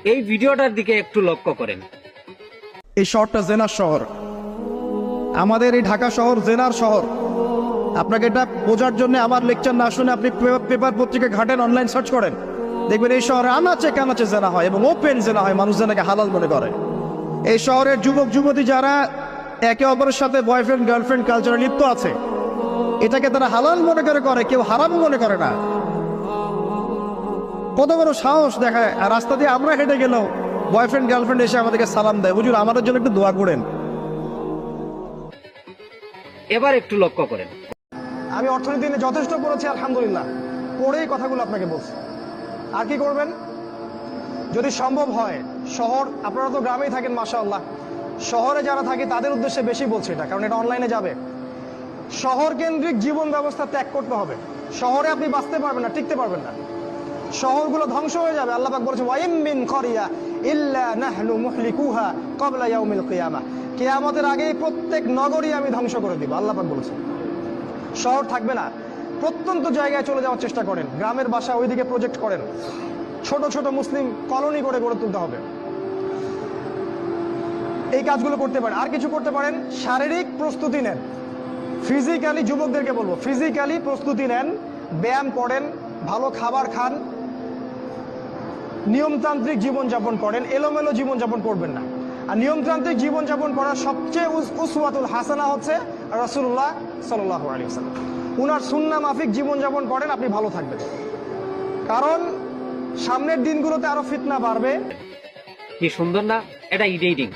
এই ভিডিওটার দিকে একটু লক্ষ্য করেন। এই শহরটা জেনার শহর, আমাদের এই ঢাকা শহর জেনার শহর। আপনাকে এটা বোঝার জন্য আমার লেকচার না শুনে আপনি পেপার পত্রিকা ঘাটেন, অনলাইন সার্চ করেন, দেখবেন এই শহরে আনাচে কানাচে জেনা হয় এবং ওপেন জেনা হয়, মানুষ জেনাকে হালাল মনে করে। এই শহরের যুবক যুবতী যারা একে অপরের সাথে বয়ফ্রেন্ড গার্লফ্রেন্ড কালচারে লিপ্ত আছে, এটাকে তারা হালাল মনে করে, কেউ হারাম মনে করে না। কত বড় সাহস দেখায়। আর রাস্তা দিয়ে আমরা হেঁটে গেলেও বয়ফ্রেন্ড গার্লফ্রেন্ড এসে আমাদেরকে সালাম দেয়, হুজুর আমাদের জন্য একটু দোয়া করেন। এবার একটু লক্ষ্য করেন। আমি অর্থনীতি নিয়ে যথেষ্ট পড়েছি আলহামদুলিল্লাহ, পড়েই কথাগুলো আপনাকে বলছি। আর কি করবেন? যদি সম্ভব হয় শহর, আপনারা তো গ্রামেই থাকেন মাশাআল্লাহ, শহরে যারা থাকে তাদের উদ্দেশ্যে বেশি বলছি এটা, কারণ এটা অনলাইনে যাবে। শহর কেন্দ্রিক জীবন ব্যবস্থা ত্যাগ করতে হবে। শহরে আপনি বাঁচতে পারবেন না, টিকতে পারবেন না, শহরগুলো ধ্বংস হয়ে যাবে। আল্লাহ পাক বলেছেন ওয়াইম মিন ক্বরিয়া ইল্লা নাহনু মুহলিকুহা ক্বাবলা ইয়াউমিল কিয়ামাহ, কিয়ামতের আগেই প্রত্যেক নগরী আমি ধ্বংস করে দিব, আল্লাহ পাক বলেছেন। শহর থাকবে না, প্রত্যন্ত জায়গায় চলে যাওয়ার চেষ্টা করেন, গ্রামের বাসা ওইদিকে প্রজেক্ট করেন, ছোট ছোট মুসলিম কলোনি করে গড়ে তুলতে হবে। এই কাজগুলো করতে পারেন। আর কিছু করতে পারেন, শারীরিক প্রস্তুতি নেন, ফিজিক্যালি, যুবকদেরকে বলবো ফিজিক্যালি প্রস্তুতি নেন, ব্যায়াম করেন, ভালো খাবার খান, নিয়মতান্ত্রিক জীবনযাপন করেন, এলোমেলো জীবনযাপন করবেন না। আর নিয়মতান্ত্রিক জীবনযাপন করার সবচেয়ে উসওয়াতুল হাসানা হচ্ছে রাসূলুল্লাহ সাল্লাল্লাহু আলাইহি ওয়াসাল্লাম। উনার সুন্নাহ মাফিক জীবনযাপন করেন, আপনি ভালো থাকবেন। কারণ সামনের দিনগুলোতে আরো ফিতনা বাড়বে। কি সুন্দর না এটা? এডিটিং।